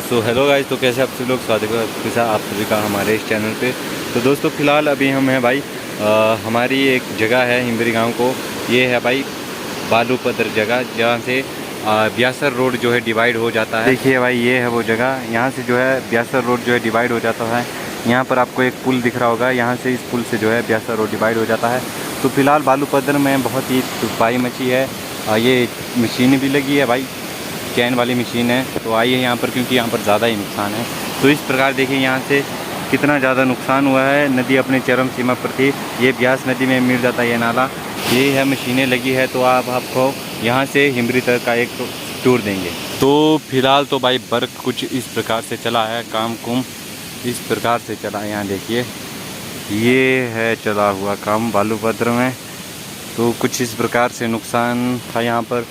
So hello guys, तो कैसे आप सभी लोग, स्वागत है आपके साथ आप सभी का हमारे इस चैनल पे। तो दोस्तों फ़िलहाल अभी हम हैं भाई हमारी एक जगह है हिम्बरी गांव को, ये है भाई बालूपदर जगह, जहाँ से ब्यासर रोड जो है डिवाइड हो जाता है। देखिए भाई ये है वो जगह, यहाँ से जो है ब्यासर रोड जो है डिवाइड हो जाता है। यहाँ पर आपको एक पुल दिख रहा होगा, यहाँ से इस पुल से जो है ब्यासर रोड डिवाइड हो जाता है। तो फिलहाल बालूपदर में बहुत ही तूफाई मची है। ये मशीन भी लगी है भाई, चैन वाली मशीन है। तो आइए यहाँ पर, क्योंकि यहाँ पर ज़्यादा ही नुकसान है। तो इस प्रकार देखिए यहाँ से कितना ज़्यादा नुकसान हुआ है। नदी अपने चरम सीमा पर थी, ये ब्यास नदी में मिल जाता है ये नाला। ये है मशीनें लगी है, तो आप आपको यहाँ से हिम्बरी तक का एक टूर देंगे। तो फिलहाल तो भाई वर्क कुछ इस प्रकार से चला है, काम कुम इस प्रकार से चला है। यहाँ देखिए ये है चला हुआ काम बालूपदर में। तो कुछ इस प्रकार से नुकसान था यहाँ पर।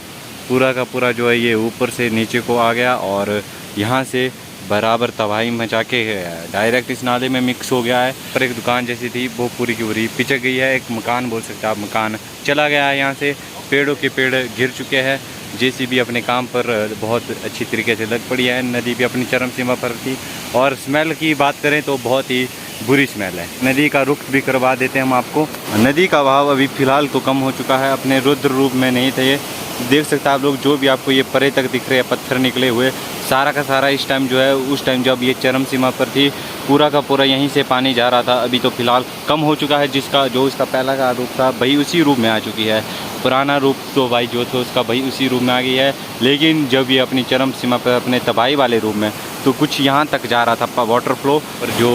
पूरा का पूरा जो है ये ऊपर से नीचे को आ गया और यहाँ से बराबर तबाही मचा के डायरेक्ट इस नाले में मिक्स हो गया है। पर एक दुकान जैसी थी वो पूरी की पूरी पिचक गई है। एक मकान बोल सकते हैं आप, मकान चला गया है यहाँ से। पेड़ों के पेड़ गिर चुके हैं। जेसीबी अपने काम पर बहुत अच्छी तरीके से लग पड़ी है। नदी भी अपनी चरम सीमा पर थी। और स्मेल की बात करें तो बहुत ही बुरी स्मेल है। नदी का रुख भी करवा देते हैं हम आपको। नदी का बहाव अभी फ़िलहाल तो कम हो चुका है, अपने रुद्र रूप में नहीं थे ये। देख सकते हैं आप लोग, जो भी आपको ये परे तक दिख रहे हैं पत्थर निकले हुए, सारा का सारा इस टाइम जो है, उस टाइम जब ये चरम सीमा पर थी, पूरा का पूरा यहीं से पानी जा रहा था। अभी तो फ़िलहाल कम हो चुका है। जिसका जो इसका पहला का रूप था भाई उसी रूप में आ चुकी है। पुराना रूप तो भाई जो था उसका भाई उसी रूप में आ गई है। लेकिन जब ये अपनी चरम सीमा पर अपने तबाही वाले रूप में, तो कुछ यहाँ तक जा रहा था वाटर फ्लो, और जो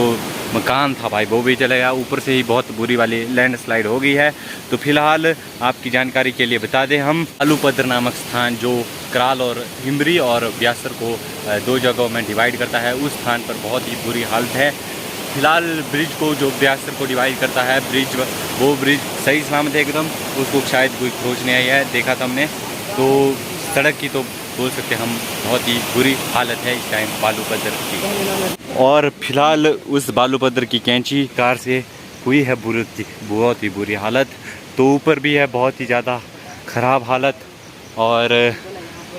मकान था भाई वो भी चला गया। ऊपर से ही बहुत बुरी वाली लैंडस्लाइड हो गई है। तो फिलहाल आपकी जानकारी के लिए बता दें, हम बालूपदर नामक स्थान जो कराल और हिम्बरी और ब्यासर को दो जगहों में डिवाइड करता है, उस स्थान पर बहुत ही बुरी हालत है। फिलहाल ब्रिज को, जो ब्यासर को डिवाइड करता है ब्रिज, वो ब्रिज सही सलामत है एकदम। उसको शायद कोई खोज नहीं आई है, देखा था हमने। तो सड़क की तो बोल सकते हम बहुत ही बुरी हालत है इस टाइम बालूपदर की। और फिलहाल उस बालूपदर की कैंची कार से हुई है बहुत ही बुरी हालत। तो ऊपर भी है बहुत ही ज़्यादा ख़राब हालत, और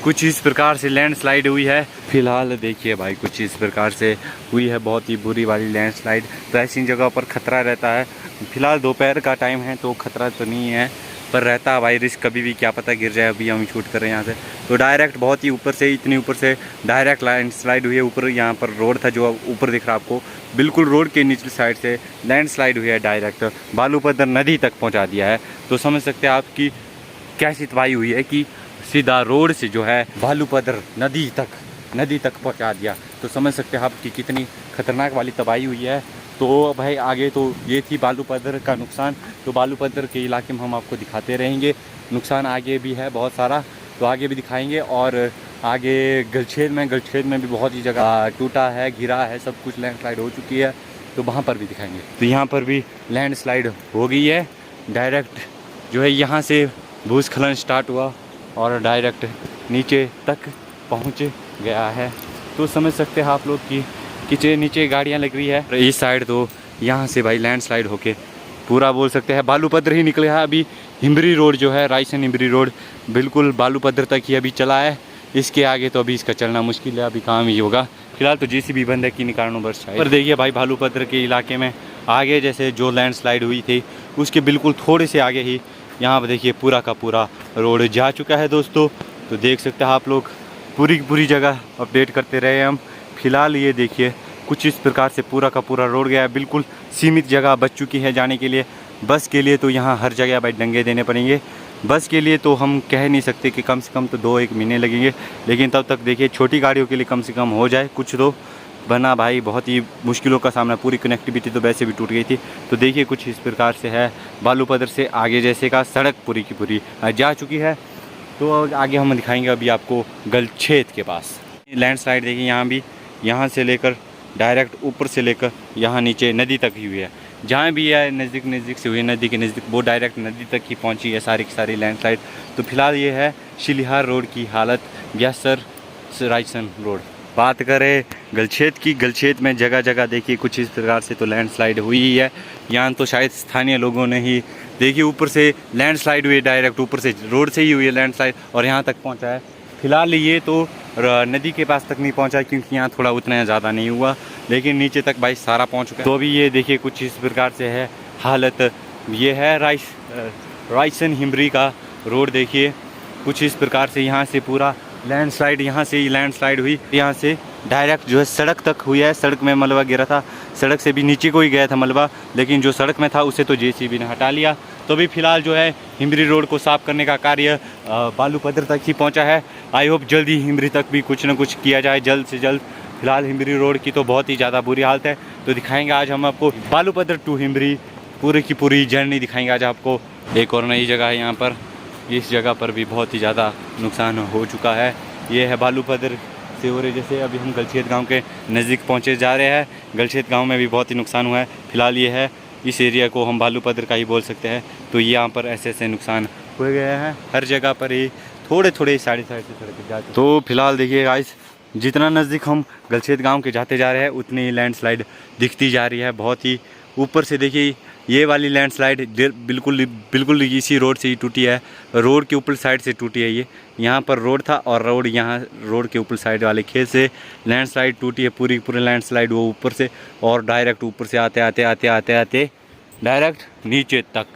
कुछ इस प्रकार से लैंडस्लाइड हुई है। फिलहाल देखिए भाई कुछ इस प्रकार से हुई है बहुत ही बुरी वाली लैंडस्लाइड। तो ऐसी जगह पर ख़तरा रहता है। फिलहाल दोपहर का टाइम है तो ख़तरा तो नहीं है, पर रहता है भाई रिस्क, कभी भी क्या पता गिर जाए। अभी हम शूट कर रहे हैं यहाँ से, तो डायरेक्ट बहुत ही ऊपर से, इतनी ऊपर से डायरेक्ट लैंडस्लाइड हुई है। ऊपर यहाँ पर रोड था जो ऊपर दिख रहा है आपको, बिल्कुल रोड के निचली साइड से लैंडस्लाइड हुई है, डायरेक्ट बालूपदर नदी तक पहुँचा दिया है। तो समझ सकते हैं आपकी कैसी तबाही हुई है कि सीधा रोड से जो है बालूपदर नदी तक पहुँचा दिया। तो समझ सकते हैं आपकी कितनी खतरनाक वाली तबाही हुई है। तो भाई आगे तो ये थी बालूपदर का नुकसान। तो बालूपदर के इलाके में हम आपको दिखाते रहेंगे। नुकसान आगे भी है बहुत सारा, तो आगे भी दिखाएंगे। और आगे गलछेद में भी बहुत ही जगह टूटा है, गिरा है, सब कुछ लैंडस्लाइड हो चुकी है, तो वहाँ पर भी दिखाएंगे। तो यहाँ पर भी लैंडस्लाइड हो गई है। डायरेक्ट जो है यहाँ से भूस्खलन स्टार्ट हुआ और डायरेक्ट नीचे तक पहुँच गया है। तो समझ सकते हैं आप लोग कि नीचे गाड़ियाँ लग रही है। इस साइड तो यहाँ से भाई लैंडस्लाइड होके पूरा बोल सकते हैं बालूपदर ही निकले है। अभी हिम्बरी रोड जो है, रायसन हिम्बरी रोड, बिल्कुल बालूपदर तक ही अभी चला है। इसके आगे तो अभी इसका चलना मुश्किल है, अभी काम ही होगा। फिलहाल तो जेसीबी बंद है किन्हीं कारणों पर देखिए भाई बालूपदर के इलाके में आगे जैसे जो लैंडस्लाइड हुई थी, उसके बिल्कुल थोड़े से आगे ही यहाँ पर देखिए पूरा का पूरा रोड जा चुका है दोस्तों। तो देख सकते हैं आप लोग, पूरी की पूरी जगह अपडेट करते रहे हम। फिलहाल ये देखिए कुछ इस प्रकार से पूरा का पूरा रोड गया है। बिल्कुल सीमित जगह बच चुकी है जाने के लिए। बस के लिए तो यहाँ हर जगह भाई डंगे देने पड़ेंगे। बस के लिए तो हम कह नहीं सकते कि कम से कम तो 2-1 महीने लगेंगे, लेकिन तब तक देखिए छोटी गाड़ियों के लिए कम से कम हो जाए कुछ तो, बना भाई बहुत ही मुश्किलों का सामना। पूरी कनेक्टिविटी तो वैसे भी टूट गई थी। तो देखिए कुछ इस प्रकार से है। बालूपदर से आगे जैसे का सड़क पूरी की पूरी जा चुकी है। तो आगे हम दिखाएंगे अभी आपको गलछेद के पास लैंडस्लाइड। देखिए यहाँ भी, यहाँ से लेकर डायरेक्ट ऊपर से लेकर यहाँ नीचे नदी तक ही हुई है। जहाँ भी है नज़दीक से हुई है, नदी के नज़दीक, वो डायरेक्ट नदी तक ही पहुँची है सारी की सारी लैंडस्लाइड। तो फिलहाल ये है शिलिहार रोड की हालत, ब्यासर रायसन रोड। बात करें गलछेद की, गलछेद में जगह जगह देखिए कुछ इस प्रकार से तो लैंडस्लाइड हुई ही है। यहाँ तो शायद स्थानीय लोगों ने ही देखिए ऊपर से लैंडस्लाइड हुई है, डायरेक्ट ऊपर से रोड से ही हुई है लैंडस्लाइड, और यहाँ तक पहुँचा है। फिलहाल ये तो नदी के पास तक नहीं पहुंचा क्योंकि यहाँ थोड़ा उतना ज़्यादा नहीं हुआ, लेकिन नीचे तक भाई सारा पहुंच चुका है। तो अभी ये देखिए कुछ इस प्रकार से है हालत। ये है रायसन हिमरी का रोड, देखिए कुछ इस प्रकार से। यहाँ से पूरा लैंडस्लाइड, यहाँ से ही लैंडस्लाइड हुई, यहाँ से डायरेक्ट जो है सड़क तक हुई है। सड़क में मलबा गिरा था, सड़क से भी नीचे को ही गया था मलबा, लेकिन जो सड़क में था उसे तो जेसीबी ने हटा लिया। तो अभी फ़िलहाल जो है हिमरी रोड को साफ़ करने का कार्य बालूपद्र तक ही पहुंचा है। आई होप जल्दी हिमरी तक भी कुछ न कुछ किया जाए जल्द से जल्द। फिलहाल हिमरी रोड की तो बहुत ही ज़्यादा बुरी हालत है। तो दिखाएंगे आज हम आपको बालूपद्र टू हिमरी पूरी की पूरी जर्नी दिखाएंगे आज आपको। एक और नई जगह है यहाँ पर, इस जगह पर भी बहुत ही ज़्यादा नुकसान हो चुका है। ये है बालूपद्र से हो रहे, जैसे अभी हम गलछेत गांव के नज़दीक पहुंचे जा रहे हैं। गलछेत गांव में भी बहुत ही नुकसान हुआ है। फिलहाल ये है, इस एरिया को हम बालूपद्र का ही बोल सकते हैं। तो यहाँ पर ऐसे ऐसे नुकसान हो गए हैं, हर जगह पर ही थोड़े थोड़े साइड से सड़क जाते। तो फिलहाल देखिए गाइस, जितना नज़दीक हम गलछेत गाँव के जाते जा रहे हैं उतनी ही लैंडस्लाइड दिखती जा रही है। बहुत ही ऊपर से देखिए, ये वाली लैंडस्लाइड बिल्कुल इसी रोड से ही टूटी है। रोड के ऊपर साइड से टूटी है। ये यहाँ पर रोड था और रोड यहाँ रोड के ऊपर साइड वाले खेत से लैंडस्लाइड टूटी है। पूरी लैंडस्लाइड वो ऊपर से, और डायरेक्ट ऊपर से आते डायरेक्ट नीचे तक,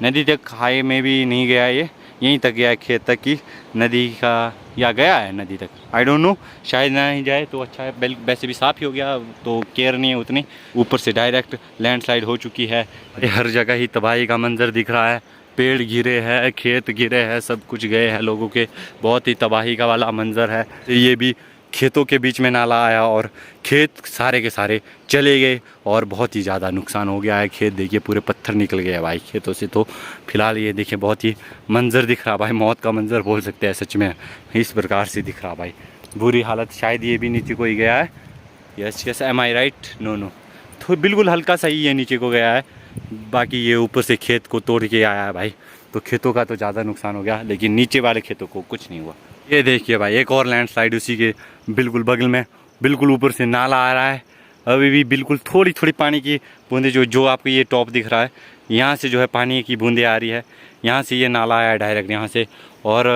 नदी तक। हाई में भी नहीं गया, ये यहीं तक गया है, खेत तक की नदी का, या गया है नदी तक, आई डोंट नो, शायद ना ही जाए तो अच्छा है। वैसे भी साफ़ ही हो गया तो केयर नहीं है उतनी। ऊपर से डायरेक्ट लैंडस्लाइड हो चुकी है। हर जगह ही तबाही का मंजर दिख रहा है। पेड़ गिरे हैं, खेत गिरे हैं, सब कुछ गए हैं लोगों के। बहुत ही तबाही का वाला मंजर है। ये भी खेतों के बीच में नाला आया और खेत सारे के सारे चले गए और बहुत ही ज़्यादा नुकसान हो गया है। खेत देखिए पूरे पत्थर निकल गए भाई खेतों से। तो फिलहाल ये देखिए बहुत ही मंजर दिख रहा भाई, मौत का मंजर बोल सकते हैं सच में, इस प्रकार से दिख रहा भाई। बुरी हालत। शायद ये भी नीचे को ही गया है। यस एम आई राइट? नो तो बिल्कुल हल्का सा ही ये नीचे को गया है। बाकी ये ऊपर से खेत को तोड़ के आया है भाई। तो खेतों का तो ज़्यादा नुकसान हो गया, लेकिन नीचे वाले खेतों को कुछ नहीं हुआ। ये देखिए भाई, एक और लैंडस्लाइड उसी के बिल्कुल बगल में, बिल्कुल ऊपर से नाला आ रहा है। अभी भी बिल्कुल थोड़ी पानी की बूंदे, जो आपको ये टॉप दिख रहा है, यहाँ से जो है पानी की बूंदें आ रही है। यहाँ से ये नाला आया है डायरेक्ट यहाँ से। और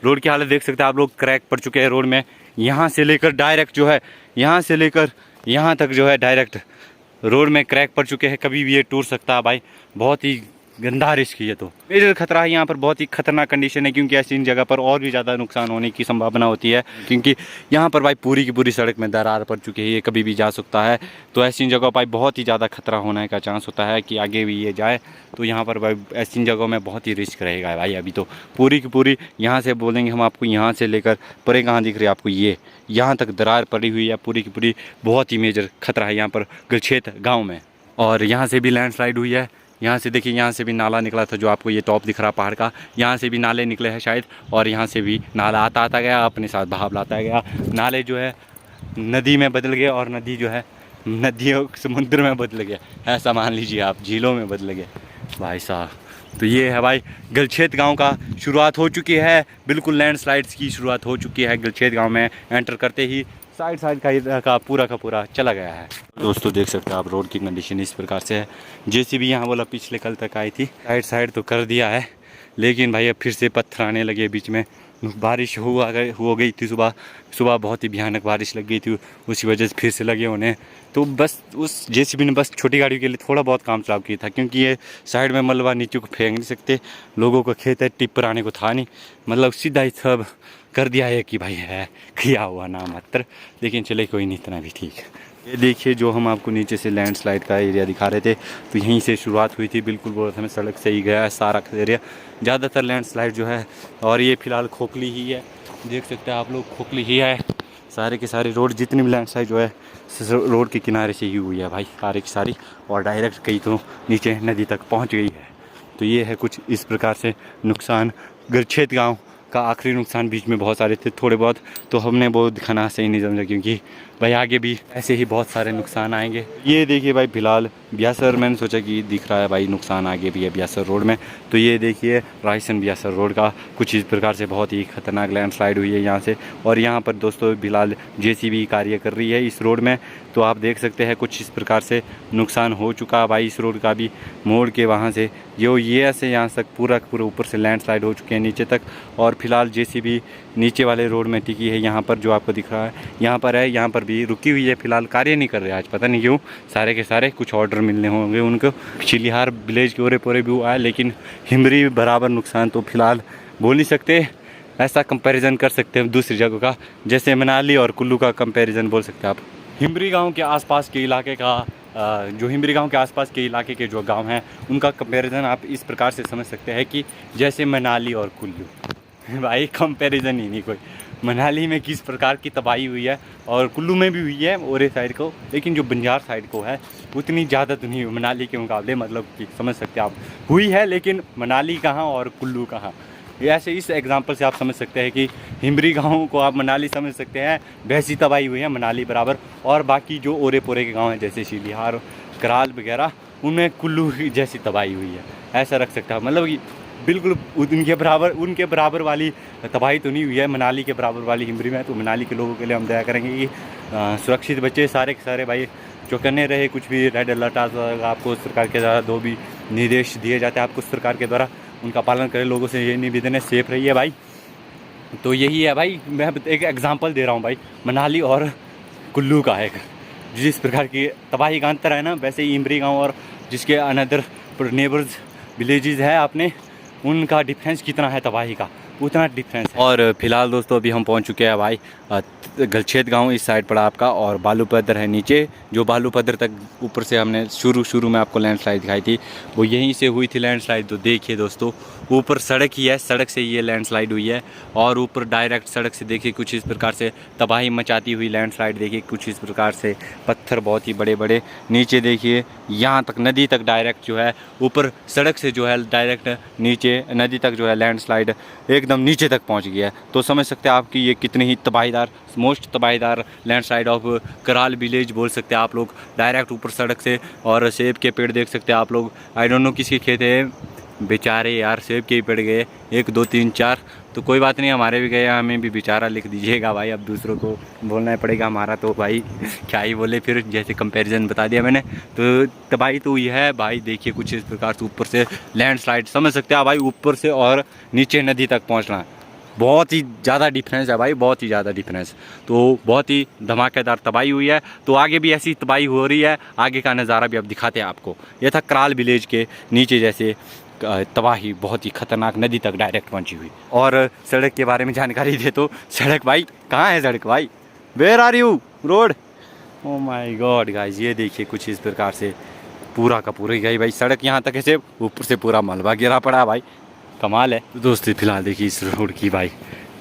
रोड की हालत देख सकते हैं आप लोग, क्रैक पड़ चुके हैं रोड में। यहाँ से लेकर डायरेक्ट जो है, यहाँ से लेकर यहाँ तक जो है डायरेक्ट रोड में क्रैक पड़ चुके हैं। कभी भी ये टूट सकता है भाई। बहुत ही गंदा रिस्क है ये, तो मेजर खतरा है। यहाँ पर बहुत ही खतरनाक कंडीशन है, क्योंकि ऐसी इन जगह पर और भी ज़्यादा नुकसान होने की संभावना होती है। क्योंकि यहाँ पर भाई पूरी की पूरी सड़क में दरार पड़ चुकी है, ये कभी भी जा सकता है। तो ऐसी इन जगहों पर बहुत ही ज़्यादा खतरा होने का चांस होता है कि आगे भी ये जाए। तो यहाँ पर भाई ऐसी इन जगहों में बहुत ही रिस्क रहेगा भाई। अभी तो पूरी की पूरी यहाँ से बोलेंगे हम आपको, यहाँ से लेकर परे कहाँ दिख रही है आपको, ये यहाँ तक दरार पड़ी हुई है पूरी की पूरी। बहुत ही मेजर खतरा है यहाँ पर गलछेत गाँव में। और यहाँ से भी लैंडस्लाइड हुई है। यहाँ से देखिए, यहाँ से भी नाला निकला था, जो आपको ये टॉप दिख रहा पहाड़ का, यहाँ से भी नाले निकले हैं शायद। और यहाँ से भी नाला आता गया, अपने साथ बहाव लाता गया। नाले जो है नदी में बदल गए, और नदी जो है नदियों समुद्र में बदल गया, ऐसा मान लीजिए आप, झीलों में बदल गए भाई साहब। तो ये है भाई, गलछेत गांव का शुरुआत हो चुकी है। बिल्कुल लैंडस्लाइड्स की शुरुआत हो चुकी है गलछेत गांव में। एंटर करते ही साइड का पूरा चला गया है। दोस्तों देख सकते हैं आप, रोड की कंडीशन इस प्रकार से है। जेसीबी यहाँ बोला पिछले कल तक आई थी, साइड तो कर दिया है, लेकिन भाई अब फिर से पत्थर आने लगे बीच में। बारिश हो गई थी सुबह बहुत ही भयानक बारिश लग गई थी, उसी वजह से फिर से लगे उन्हें। तो बस उस जेसीबी ने बस छोटी गाड़ी के लिए थोड़ा बहुत काम चलाव किया था, क्योंकि ये साइड में मलबा नीचे को फेंक नहीं सकते, लोगों का खेत है, टिप्पर आने को था नहीं, मतलब सीधा ही सब कर दिया है कि भाई है किया हुआ ना मात्र। लेकिन चले कोई नहीं, इतना भी ठीक है। ये देखिए, जो हम आपको नीचे से लैंडस्लाइड का एरिया दिखा रहे थे, तो यहीं से शुरुआत हुई थी। बिल्कुल बोल रहे थे, सड़क से ही गया है सारा एरिया, ज़्यादातर लैंडस्लाइड जो है। और ये फ़िलहाल खोखली ही है, देख सकते हैं आप लोग, खोखली ही है। सारे के सारे रोड जितनी भी लैंडस्लाइड जो है रोड के किनारे से ही हुई है भाई, सारे की सारी। और डायरेक्ट कहीं तो नीचे नदी तक पहुँच गई है। तो ये है कुछ इस प्रकार से नुकसान। गलछेत गाँव का आखिरी नुकसान, बीच में बहुत सारे थे थोड़े बहुत, तो हमने वो दिखाना सही नहीं समझा, क्योंकि भाई आगे भी ऐसे ही बहुत सारे नुकसान आएंगे। ये देखिए भाई, फिलहाल ब्यासर, मैंने सोचा कि दिख रहा है भाई नुकसान आगे भी है ब्यासर रोड में। तो ये देखिए रायसन ब्यासर रोड का कुछ इस प्रकार से बहुत ही खतरनाक लैंडस्लाइड हुई है यहाँ से। और यहाँ पर दोस्तों फिलहाल जेसीबी कार्य कर रही है इस रोड में। तो आप देख सकते हैं कुछ इस प्रकार से नुकसान हो चुका है भाई इस रोड का भी। मोड़ के वहाँ से जो ये ऐसे यहाँ तक पूरा ऊपर से लैंडस्लाइड हो चुके हैं नीचे तक। और फिलहाल जेसीबी नीचे वाले रोड में टिकी है। यहाँ पर जो आपको दिख रहा है यहाँ पर है, यहाँ पर भी रुकी हुई है, फिलहाल कार्य नहीं कर रहे आज, पता नहीं क्यों। सारे के सारे कुछ ऑर्डर मिलने होंगे उनको। चिलिहार विलेज के ओरे पोरे भी हुआ है, लेकिन हिमरी बराबर नुकसान तो फिलहाल बोल नहीं सकते। ऐसा कंपैरिजन कर सकते हैं दूसरी जगह का, जैसे मनाली और कुल्लू का कंपैरिजन बोल सकते हैं आप। हिमरी गांव के आसपास के इलाके का जो हिमरी गांव के आसपास के इलाके के जो गांव हैं उनका कंपैरिजन आप इस प्रकार से समझ सकते हैं कि जैसे मनाली और कुल्लू। भाई कंपैरिजन ही नहीं कोई। मनाली में किस प्रकार की तबाही हुई है और कुल्लू में भी हुई है ओरे साइड को, लेकिन जो बंजार साइड को है उतनी ज़्यादा तो नहीं हुई मनाली के मुकाबले, मतलब कि समझ सकते हैं आप हुई है, लेकिन मनाली कहाँ और कुल्लू कहाँ। ऐसे इस एग्जांपल से आप समझ सकते हैं कि हिमरी गाँव को आप मनाली समझ सकते हैं, वैसी तबाही हुई है मनाली बराबर। और बाकी जो ओरे पोरे के गांव हैं जैसे चिलिहार, कराल वगैरह, उनमें कुल्लू जैसी तबाही हुई है, ऐसा रख सकता है। मतलब कि बिल्कुल उनके बराबर वाली तबाही तो नहीं हुई है मनाली के बराबर वाली हिमरी में। तो मनाली के लोगों के लिए हम दया करेंगे कि सुरक्षित बचे सारे के सारे भाई, चौकन्ने रहे। कुछ भी रेड अलर्ट आपको सरकार के द्वारा जो भी निर्देश दिए जाते हैं आपको सरकार के द्वारा, उनका पालन करें। लोगों से ये निवेदन है, सेफ रहिए भाई। तो यही है भाई, मैं एक एग्जांपल दे रहा हूँ भाई मनाली और कुल्लू का। एक जिस प्रकार की तबाही का अंतर है ना, वैसे ही हिमरी गाँव और जिसके अनदर नेबर्स विलेजेस है आपने, उनका डिफरेंस कितना है तबाही का, उतना डिफरेंस है। और फिलहाल दोस्तों अभी हम पहुंच चुके हैं भाई गलछेत गांव इस साइड पड़ा आपका, और बालूपद्र है नीचे। जो बालूपद्र तक ऊपर से हमने शुरू में आपको लैंडस्लाइड दिखाई थी, वो यहीं से हुई थी लैंडस्लाइड। तो देखिए दोस्तों, ऊपर सड़क ही है, सड़क से ये लैंडस्लाइड हुई है, और ऊपर डायरेक्ट सड़क से देखिए कुछ इस प्रकार से तबाही मचाती हुई लैंडस्लाइड। देखिए कुछ इस प्रकार से पत्थर बहुत ही बड़े बड़े, नीचे देखिए यहाँ तक नदी तक डायरेक्ट जो है, ऊपर सड़क से जो है डायरेक्ट नीचे नदी तक जो है लैंडस्लाइड एकदम नीचे तक पहुँच गया है। तो समझ सकते हैं आप कि ये कितनी ही तबाहीदार, मोस्ट तबाहीदार लैंडस्लाइड ऑफ कराल विलेज बोल सकते हैं आप लोग। डायरेक्ट ऊपर सड़क से, और सेब के पेड़ देख सकते हैं आप लोग। आई डोंट नो किसके खेत है, बेचारे यार सेब के ही पेड़ गए 1 2 3 4। तो कोई बात नहीं, हमारे भी गए, हमें भी बेचारा लिख दीजिएगा भाई। अब दूसरों को बोलना ही पड़ेगा, हमारा तो भाई क्या ही बोले फिर, जैसे कंपैरिजन बता दिया मैंने। तो तबाही तो हुई है भाई। देखिए कुछ इस प्रकार से ऊपर से लैंडस्लाइड, समझ सकते हैं भाई, ऊपर से और नीचे नदी तक पहुँचना बहुत ही ज़्यादा डिफरेंस है भाई, बहुत ही ज़्यादा डिफरेंस। तो बहुत ही धमाकेदार तबाही हुई है। तो आगे भी ऐसी तबाही हो रही है, आगे का नज़ारा भी अब दिखाते हैं आपको। यह था कराल विलेज के नीचे जैसे तबाही, बहुत ही खतरनाक, नदी तक डायरेक्ट पहुंची हुई। और सड़क के बारे में जानकारी दे तो सड़क भाई कहाँ है सड़क भाई, where are you road, oh my god guys. ये देखिए कुछ इस प्रकार से पूरा का पूरा ही गई भाई सड़क, यहाँ तक ऐसे ऊपर से पूरा मलबा गिरा पड़ा भाई, कमाल है। तो दोस्तों फिलहाल देखिए इस रोड की भाई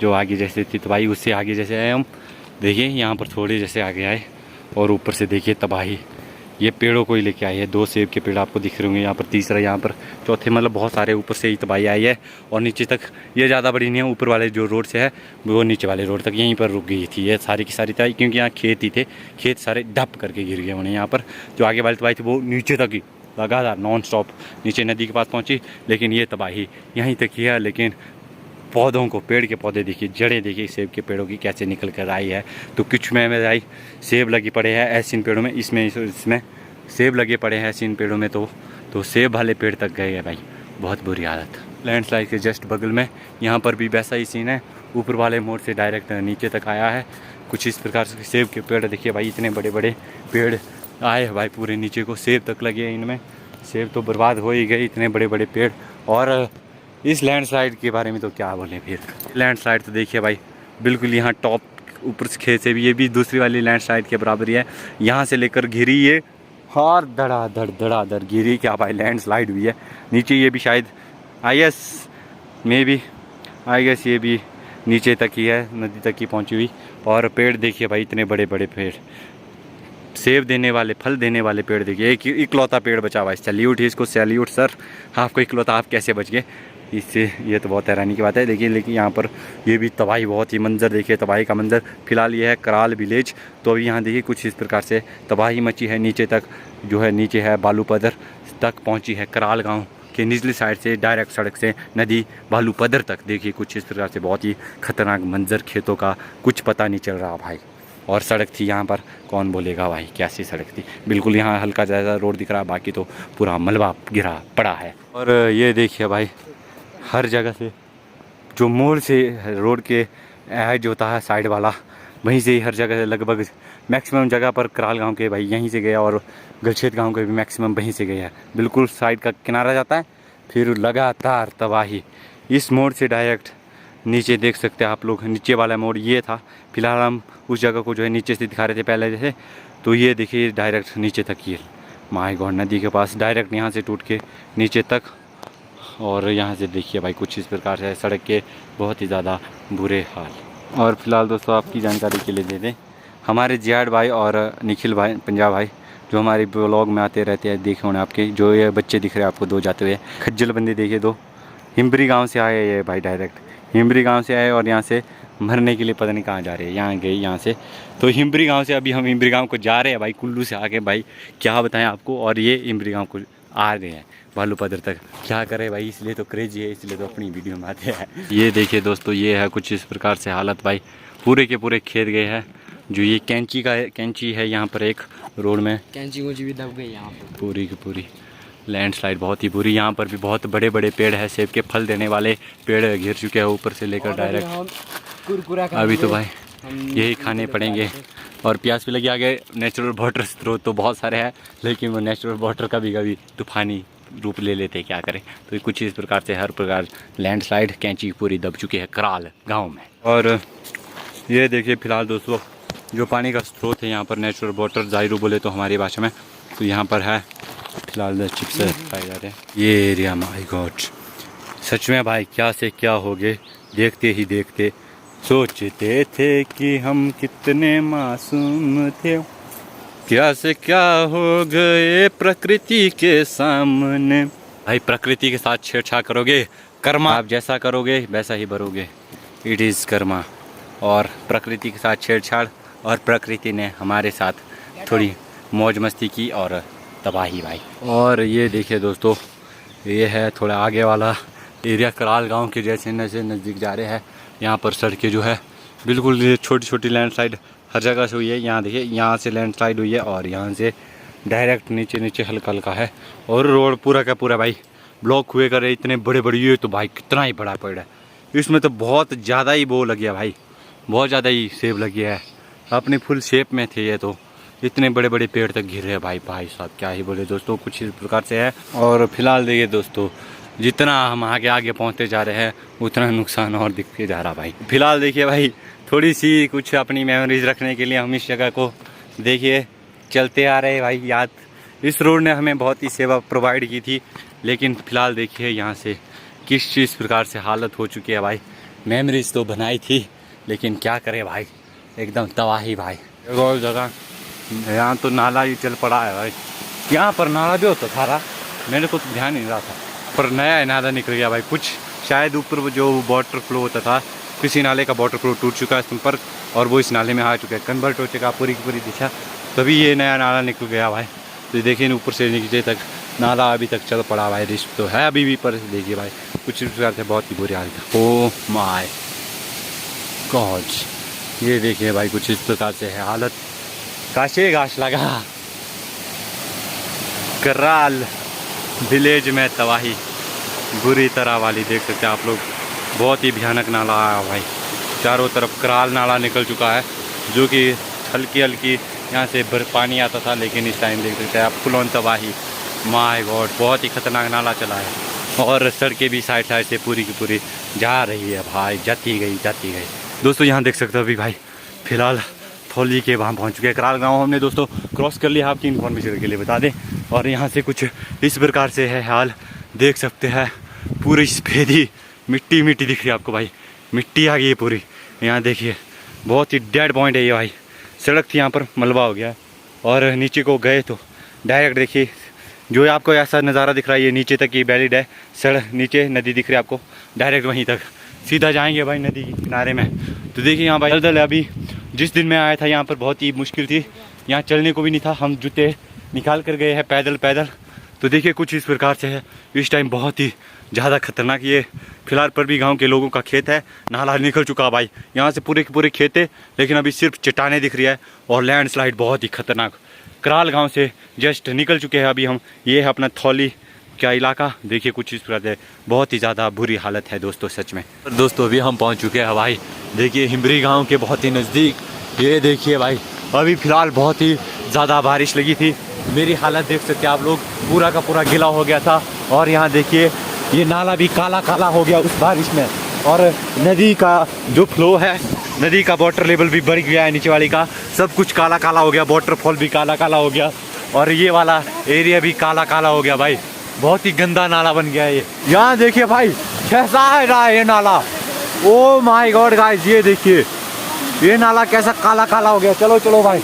जो आगे जैसे थी तबाही, उससे आगे जैसे आए हम, देखिए यहाँ पर थोड़े जैसे आगे आए, और ऊपर से देखिए तबाही। ये पेड़ों को ही लेके आई है, 2 सेब के पेड़ आपको दिख रहे होंगे यहाँ पर, तीसरा यहाँ पर, चौथे, मतलब बहुत सारे ऊपर से ही तबाही आई है। और नीचे तक ये ज़्यादा बड़ी नहीं है, ऊपर वाले जो रोड से है वो नीचे वाले रोड तक यहीं पर रुक गई थी ये सारी की सारी तबाही, क्योंकि यहाँ खेत ही थे, खेत सारे डप करके गिर गए उन्हें। यहाँ पर जो आगे वाली तबाही थी वो नीचे तक ही लगातार नॉन स्टॉप नीचे नदी के पास पहुँची, लेकिन ये तबाही यहीं तक ही है। लेकिन पौधों को, पेड़ के पौधे देखिए, जड़ें देखिए सेब के पेड़ों की कैसे निकल कर आई है। तो कुछ में आई सेब लगी पड़े हैं ऐसे इन पेड़ों में, इसमें सेब लगे पड़े हैं ऐसे इन पेड़ों में। तो सेब वाले पेड़ तक गए हैं भाई, बहुत बुरी हालत। लैंडस्लाइड के जस्ट बगल में यहाँ पर भी वैसा ही सीन है, ऊपर वाले मोड़ से डायरेक्ट नीचे तक आया है। कुछ इस प्रकार से सेब के पेड़ देखिए भाई, इतने बड़े बड़े पेड़ आए हैं भाई, पूरे नीचे को सेब तक लगे हैं इनमें। सेब तो बर्बाद हो ही गए, इतने बड़े बड़े पेड़। और इस लैंडस्लाइड के बारे में तो क्या बोलें फिर। लैंडस्लाइड तो देखिए भाई बिल्कुल यहाँ टॉप ऊपर से खेत से भी, ये भी दूसरी वाली लैंडस्लाइड के बराबर ही है। यहाँ से लेकर घिरी ये और धड़ाधड़ गिरी क्या भाई लैंडस्लाइड हुई है। नीचे ये भी शायद आई गेस ये भी नीचे तक ही है, नदी तक ही पहुंची हुई। और पेड़ देखिए भाई, इतने बड़े बड़े पेड़, सेब देने वाले, फल देने वाले पेड़ देखिए। एक इकलौता पेड़ बचा हुआ है, सैल्यूट है इसको, सैल्यूट सर, आपको इकलौता, आप कैसे बच गए इससे, ये तो बहुत हैरानी की बात है। लेकिन यहाँ पर ये भी तबाही, बहुत ही मंजर देखिए, तबाही का मंजर। फिलहाल ये है कराल विलेज। तो अभी यहाँ देखिए कुछ इस प्रकार से तबाही मची है, नीचे तक जो है, नीचे है बालूपद्र तक पहुँची है कराल गाँव के निचली साइड से, डायरेक्ट सड़क से नदी बालूपद्र तक। देखिए कुछ इस प्रकार से बहुत ही खतरनाक मंजर, खेतों का कुछ पता नहीं चल रहा भाई। और सड़क थी यहाँ पर, कौन बोलेगा भाई कैसी सड़क थी। बिल्कुल यहाँ हल्का ज़्यादा रोड दिख रहा है, बाकी तो पूरा मलबा गिरा पड़ा है। और ये देखिए भाई हर जगह से जो मोड़ से रोड के एज होता है साइड वाला, वहीं से ही हर जगह लगभग मैक्सिमम जगह पर कराल गांव के भाई यहीं से गया, और गलछेत गांव के भी मैक्सिमम वहीं से गया। बिल्कुल साइड का किनारा जाता है, फिर लगातार तबाही। इस मोड़ से डायरेक्ट नीचे देख सकते हैं आप लोग, नीचे वाला मोड़ ये था। फिलहाल हम उस जगह को जो है नीचे से दिखा रहे थे पहले जैसे, तो ये देखिए डायरेक्ट नीचे तक ये माय गॉड नदी के पास डायरेक्ट यहाँ से टूट के नीचे तक। और यहाँ से देखिए भाई कुछ इस प्रकार से सड़क के बहुत ही ज़्यादा बुरे हाल। और फिलहाल दोस्तों आपकी जानकारी के लिए दे दें, हमारे जियाड भाई और निखिल भाई पंजाब भाई जो हमारे ब्लॉग में आते रहते हैं, देखे होने आपके जो ये बच्चे दिख रहे हैं आपको दो जाते हुए, खज्जल बंदे देखिए दो, हिम्बरी गांव से आए ये भाई, डायरेक्ट हिम्बरी गांव से आए और यहाँ से मरने के लिए पता नहीं कहाँ जा रहे हैं, यहाँ गए यहाँ से। तो हिम्बरी गांव से अभी हम हिम्बरी गांव को जा रहे हैं भाई, कुल्लू से आके भाई क्या बताएं आपको। और ये हिम्बरी गांव को आ रहे हैं बालूपदर तक, क्या करें भाई, इसलिए तो क्रेजी है, इसलिए तो अपनी वीडियो में आते हैं। ये देखिए दोस्तों, ये है कुछ इस प्रकार से हालत भाई, पूरे के पूरे खेत गए हैं। जो ये कैंची है यहाँ पर एक रोड में, कैंची ऊँची भी दब गई यहाँ पर, पूरी की पूरी लैंडस्लाइड बहुत ही बुरी। यहाँ पर भी बहुत बड़े बड़े पेड़ है, सेब के फल देने वाले पेड़ घिर चुके हैं ऊपर से लेकर डायरेक्ट। अभी तो भाई यही खाने पड़ेंगे। और प्यास भी लगी, आगे नेचुरल वाटर स्रोत तो बहुत सारे हैं, लेकिन वो नेचुरल वाटर कभी कभी तूफानी रूप ले लेते हैं, क्या करें। तो कुछ इस प्रकार से हर प्रकार लैंडस्लाइड कैंची पूरी दब चुकी है कराल गाँव में। और ये देखिए फिलहाल दोस्तों जो पानी का स्रोत है यहाँ पर, नेचुरल वाटर जायरू बोले तो हमारी भाषा में, तो यहाँ पर है फिलहाल चिप्स पाए जा रहे हैं। ये एरिया माय गॉड, सच में भाई क्या से क्या हो गए, देखते ही देखते सोचते थे कि हम कितने मासूम थे, क्या से क्या हो गए प्रकृति के सामने। भाई प्रकृति के साथ छेड़छाड़ करोगे, कर्मा आप जैसा करोगे वैसा ही भरोगे, इट इज़ कर्मा। और प्रकृति के साथ छेड़छाड़, और प्रकृति ने हमारे साथ थोड़ी मौज मस्ती की और तबाही भाई। और ये देखिए दोस्तों, ये है थोड़ा आगे वाला एरिया कराल गांव के जैसे नज़दीक जा रहे हैं। यहाँ पर सड़कें जो है बिल्कुल छोटी छोटी लैंडस्लाइड हर जगह से हुई है। यहाँ देखिए यहाँ से लैंडस्लाइड हुई है, और यहाँ से डायरेक्ट नीचे नीचे हल्का हल्का है। और रोड पूरा का पूरा भाई ब्लॉक हुए करे, इतने बड़े बड़े, ये तो भाई कितना ही बड़ा पेड़ है, इसमें तो बहुत ज़्यादा ही वो लग गया भाई, बहुत ज़्यादा ही सेब लग गया है, अपनी फुल शेप में थे ये, तो इतने बड़े बड़े पेड़ तक गिर रहे हैं भाई साहब, क्या ही बोले दोस्तों, कुछ इस प्रकार से है। और फिलहाल देखिए दोस्तों, जितना हम आगे आगे पहुंचते जा रहे हैं उतना नुकसान और दिखते जा रहा भाई। फिलहाल देखिए भाई, थोड़ी सी कुछ अपनी मेमोरीज रखने के लिए हम इस जगह को देखिए चलते आ रहे हैं भाई। याद इस रोड ने हमें बहुत ही सेवा प्रोवाइड की थी, लेकिन फिलहाल देखिए यहाँ से किस चीज़ प्रकार से हालत हो चुकी है भाई। मेमोरीज तो बनाई थी, लेकिन क्या करें भाई, एकदम तबाही भाई। एक और जगह यहाँ तो नाला ही चल पड़ा है भाई, यहाँ पर नाला भी होता था, मेरे को तो ध्यान नहीं रहा था, पर नया नाला निकल गया भाई। कुछ शायद ऊपर जो वाटर फ्लो होता था, किसी नाले का वाटर फ्लो टूट चुका है संपर्क, और वो इस नाले में आ चुका है, कन्वर्ट हो चुका पूरी की पूरी दिशा, तभी ये नया नाला निकल गया भाई। तो देखिए ऊपर से नीचे तक नाला अभी तक चल पड़ा भाई, रिस्क तो है अभी भी, पर देखिए भाई कुछ प्रकार से बहुत ही बुरी हालत। ओ माय गॉड, ये देखिए भाई कुछ इस प्रकार से है हालत। काशे घास लगा, कराल विलेज में तबाही बुरी तरह वाली देख सकते हैं आप लोग। बहुत ही भयानक नाला आया भाई, चारों तरफ कराल नाला निकल चुका है, जो कि हल्की हल्की यहाँ से पानी आता था, लेकिन इस टाइम देख सकते हैं आप फुल ऑन तबाही। माय गॉड, बहुत ही खतरनाक नाला चला है, और सड़कें भी साइड साइड से पूरी की पूरी जा रही है भाई, जाती गई। दोस्तों यहाँ देख सकते हो अभी भाई फिलहाल थौली के वहाँ पहुँच चुके हैं। कराल गाँव हमने दोस्तों क्रॉस कर लिया, आपकी इन्फॉर्मेशन के लिए बता दें। और यहाँ से कुछ इस प्रकार से है हाल, देख सकते हैं पूरी सफेदी मिट्टी दिख रही है आपको भाई, मिट्टी आ गई है पूरी। यहाँ देखिए बहुत ही डेड पॉइंट है ये भाई, सड़क थी यहाँ पर मलबा हो गया, और नीचे को गए तो डायरेक्ट देखिए जो आपको ऐसा नज़ारा दिख रहा है, ये नीचे तक ये वैलिड है, सड़क नीचे नदी दिख रही है आपको, डायरेक्ट वहीं तक सीधा जाएंगे भाई नदी के किनारे में। तो देखिए यहाँ भाई दलदल है। अभी जिस दिन मैं आया था यहाँ पर बहुत ही मुश्किल थी, यहाँ चलने को भी नहीं था, हम जूते निकाल कर गए हैं पैदल। तो देखिए कुछ इस प्रकार से है, इस टाइम बहुत ही ज़्यादा खतरनाक। ये फिलहाल पर भी गांव के लोगों का खेत है, नाला निकल चुका भाई, यहाँ से पूरे के पूरे खेत है, लेकिन अभी सिर्फ चट्टानें दिख रही है, और लैंडस्लाइड बहुत ही खतरनाक। कराल गांव से जस्ट निकल चुके हैं अभी हम, ये है अपना थौली क्या इलाका देखिए कुछ इस प्रकार है, बहुत ही ज़्यादा बुरी हालत है दोस्तों सच में। दोस्तों अभी हम पहुंच चुके हैं भाई, देखिए हिमरी गांव के बहुत ही नज़दीक। ये देखिए भाई अभी फ़िलहाल बहुत ही ज़्यादा बारिश लगी थी, मेरी हालत देख सकते हैं आप लोग, पूरा का पूरा गीला हो गया था। और यहाँ देखिए ये नाला भी काला काला हो गया उस बारिश में, और नदी का जो फ्लो है, नदी का वाटर लेवल भी बढ़ गया है, नीचे वाली का सब कुछ काला काला हो गया, वाटरफॉल भी काला काला हो गया, और ये वाला एरिया भी काला काला हो गया भाई, बहुत ही गंदा नाला बन गया है ये। यहाँ देखिए भाई कैसा है रहा है ये नाला, ओ माय गॉड गाइस, ये देखिए ये नाला कैसा काला काला हो गया। चलो चलो भाई,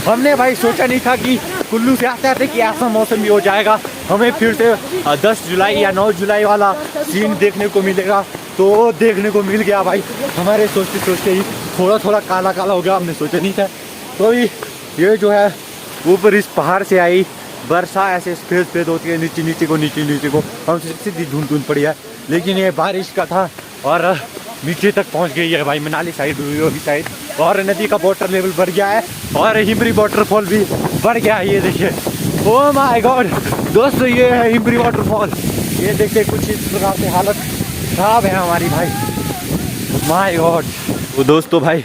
हमने भाई सोचा नहीं था कि कुल्लू से आते आते कि ऐसा मौसम भी हो जाएगा, हमें फिर से 10 जुलाई या 9 जुलाई वाला सीन देखने को मिलेगा, तो देखने को मिल गया भाई। हमारे सोचते सोचते ही थोड़ा थोड़ा काला काला हो गया, हमने सोचा नहीं था। तो ये जो है ऊपर इस पहाड़ से आई वर्षा ऐसे सफेद सफेद होती है, नीचे नीचे को हम सीधी धुंध धुंध पड़ी है, लेकिन ये बारिश का था और नीचे तक पहुंच गई है भाई, मनाली साइड हुई साइड, और नदी का वाटर लेवल बढ़ गया है और हिमरी वाटरफॉल भी बढ़ गया है। ये देखिए ओ माय गॉड दोस्तों, ये है हिमरी वाटरफॉल। ये देखिए कुछ इस प्रकार से हालत खराब है हमारी भाई, माय गॉड। तो दोस्तों भाई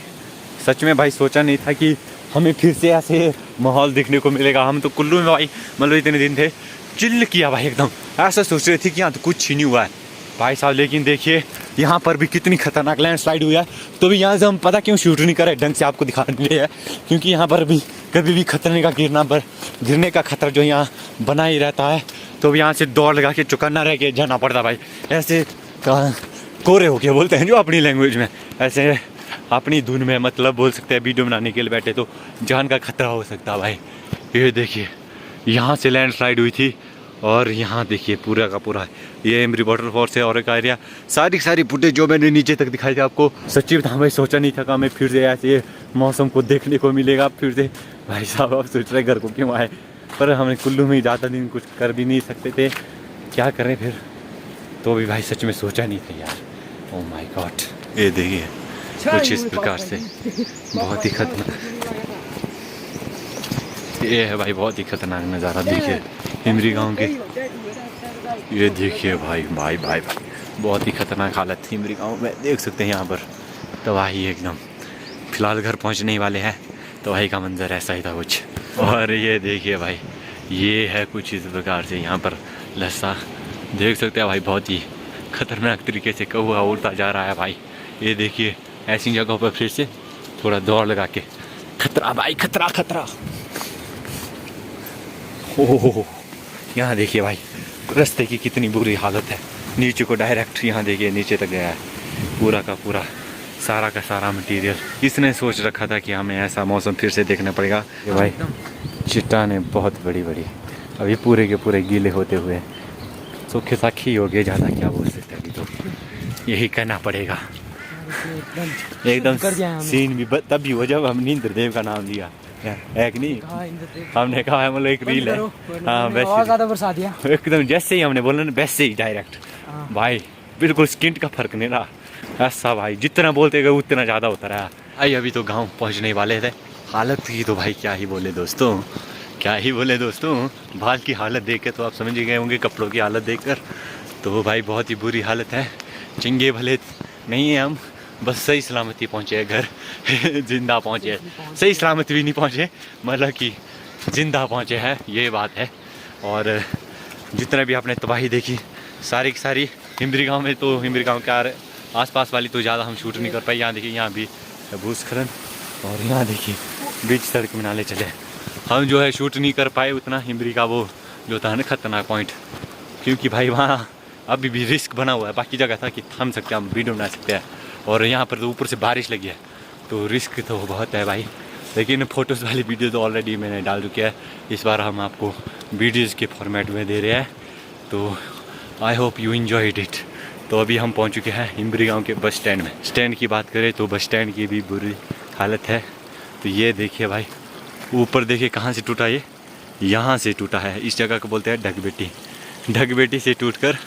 सच में भाई सोचा नहीं था कि हमें फिर से ऐसे माहौल देखने को मिलेगा। हम तो कुल्लू में भाई मतलब इतने दिन थे, चिल्ल किया भाई एकदम, ऐसा सोच रहे थे कि यहाँ तो कुछ ही नहीं हुआ है भाई साहब। लेकिन देखिए यहाँ पर भी कितनी खतरनाक लैंडस्लाइड हुई है, तो भी यहाँ से हम पता क्यों शूट नहीं करे ढंग से आपको दिखाने लिए है, क्योंकि यहाँ पर भी कभी भी खतरने का गिरने का खतरा जो यहाँ बना ही रहता है। तो भी यहाँ से दौड़ लगा के चौकन्ना रह के जाना पड़ता भाई, ऐसे कोरे होके बोलते हैं जो अपनी लैंग्वेज में, ऐसे अपनी धुन में मतलब बोल सकते हैं। वीडियो बनाने के लिए बैठे तो जान का खतरा हो सकता है भाई। ये देखिए यहाँ से लैंडस्लाइड हुई थी, और यहाँ देखिए पूरा का पूरा ये हिमरी वाटरफॉल से और एक एरिया, सारी फुटेज जो मैंने नीचे तक दिखाई थी आपको, सच्ची बता भाई सोचा नहीं था कि हमें फिर से ऐसे मौसम को देखने को मिलेगा फिर से। भाई साहब आप सोच रहे घर को क्यों आए, पर हमें कुल्लू में ज़्यादा दिन कुछ कर भी नहीं सकते थे, क्या करें फिर, तो भी भाई सच में सोचा नहीं था यार। ओ माय गॉड ये देखिए कुछ इस प्रकार से बहुत ही खतरनाक, ये है भाई बहुत ही खतरनाक नज़ारा देखिए हिमरी गांव के। ये देखिए भाई भाई भाई भाई बहुत ही खतरनाक हालत थी हिमरी गांव में, देख सकते हैं यहाँ पर तबाही एकदम। फिलहाल घर पहुँचने ही वाले हैं, तबाही का मंजर ऐसा ही था कुछ। और ये देखिए भाई ये है कुछ इस प्रकार से यहाँ पर लस्सा, देख सकते हैं भाई बहुत ही खतरनाक तरीके से कौवा उड़ता जा रहा है भाई। ये देखिए ऐसी जगहों पर फिर से थोड़ा दौड़ लगा के, खतरा भाई खतरा खतरा। ओह यहाँ देखिए भाई रास्ते की कितनी बुरी हालत है, नीचे को डायरेक्ट यहाँ देखिए नीचे तक गया है पूरा का पूरा सारा का सारा मटेरियल। किसने सोच रखा था कि हमें ऐसा मौसम फिर से देखना पड़ेगा। ये भाई चट्टानें बहुत बड़ी बड़ी अभी पूरे के पूरे गीले होते हुए सूखे साखी हो गए, ज़्यादा क्या बोल सकते हैं, अभी तो यही कहना पड़ेगा। एकदम सीन भी तब भी हो जब हमने इंद्रदेव का नाम लिया है कि नहीं, हमने कहा है मतलब एक रील है हाँ वैसे ज़्यादा बरसा दिया एकदम, जैसे ही हमने बोला ना वैसे ही डायरेक्ट भाई बिल्कुल स्किंट का फर्क नहीं रहा ऐसा भाई, जितना बोलते गए उतना ज़्यादा होता रहा भाई। अभी तो गांव पहुंचने वाले थे, हालत की तो भाई क्या ही बोले दोस्तों, क्या ही बोले दोस्तों। बाल की हालत देख के तो आप समझ ही गए होंगे, कपड़ों की हालत देखकर तो भाई बहुत ही बुरी हालत है। चंगे भले नहीं है हम, बस सही सलामती पहुँचे घर जिंदा पहुँचे, सही सलामती भी नहीं पहुँचे मतलब कि जिंदा पहुँचे हैं ये बात है। और जितना भी आपने तबाही देखी सारी की सारी हिमरी गांव में, तो हिमरी गांव के आसपास वाली तो ज़्यादा हम शूट नहीं कर पाए। यहाँ देखिए यहाँ भी भूस्खलन, और यहाँ देखिए बीच सड़क में नाले चले, हम जो है शूट नहीं कर पाए उतना हिमरी का वो जो था ना खतरनाक पॉइंट, क्योंकि भाई वहाँ अभी भी रिस्क बना हुआ है। बाकी जगह था कि थम सकते हैं हम वीडियो बना सकते हैं, और यहाँ पर तो ऊपर से बारिश लगी है तो रिस्क तो बहुत है भाई। लेकिन फ़ोटोज़ वाली वीडियो तो ऑलरेडी मैंने डाल चुकी है, इस बार हम आपको वीडियोज़ के फॉर्मेट में दे रहे हैं, तो I hope you enjoyed it. तो अभी हम पहुँच चुके हैं हिमरी गाँव के बस स्टैंड में। स्टैंड की बात करें तो बस स्टैंड की भी बुरी हालत है। तो ये देखिए भाई ऊपर देखिए कहाँ से टूटा, ये यहाँ से टूटा है, इस जगह को बोलते हैं ढगबेटी, ढगबेटी से टूटकर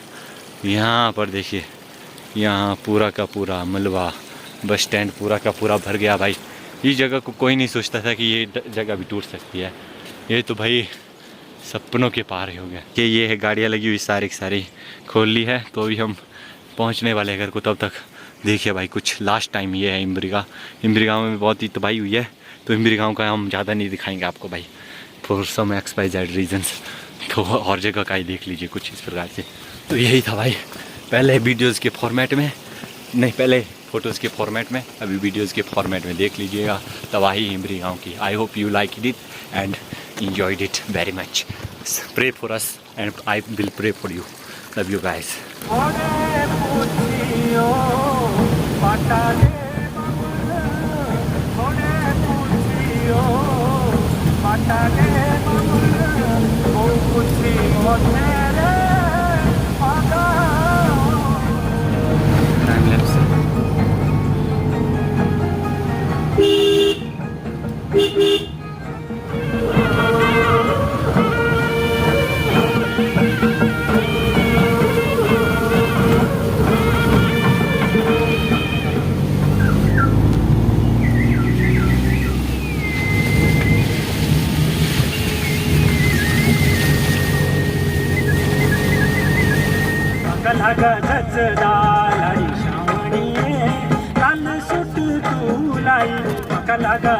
यहाँ पर देखिए यहाँ पूरा का पूरा मलबा, बस स्टैंड पूरा का पूरा भर गया भाई। इस जगह को कोई नहीं सोचता था कि ये जगह भी टूट सकती है। ये तो भाई सपनों के पार हो गया कि ये है गाड़ियाँ लगी हुई सारी की सारी खोल ली है। तो अभी हम पहुंचने वाले हैं घर को। तब तक देखिए भाई कुछ लास्ट टाइम ये है इम्बरी गाँव में बहुत ही तबाही हुई है। तो इम्बरी गाँव का हम ज़्यादा नहीं दिखाएंगे आपको भाई, फॉर सम XYZ रीजन्स। तो और जगह का ही देख लीजिए कुछ इस प्रकार से। तो यही था भाई पहले वीडियोज़ के फॉर्मेट में, नहीं पहले फ़ोटोज़ के फॉर्मेट में, अभी वीडियोज़ के फॉर्मेट में देख लीजिएगा तबाही इम्बरी गाँव की। I hope you like it and enjoyed it very much. Pray for us and I will pray for you. Love you guys. Time lapse. काल सुट तू लाई, लागा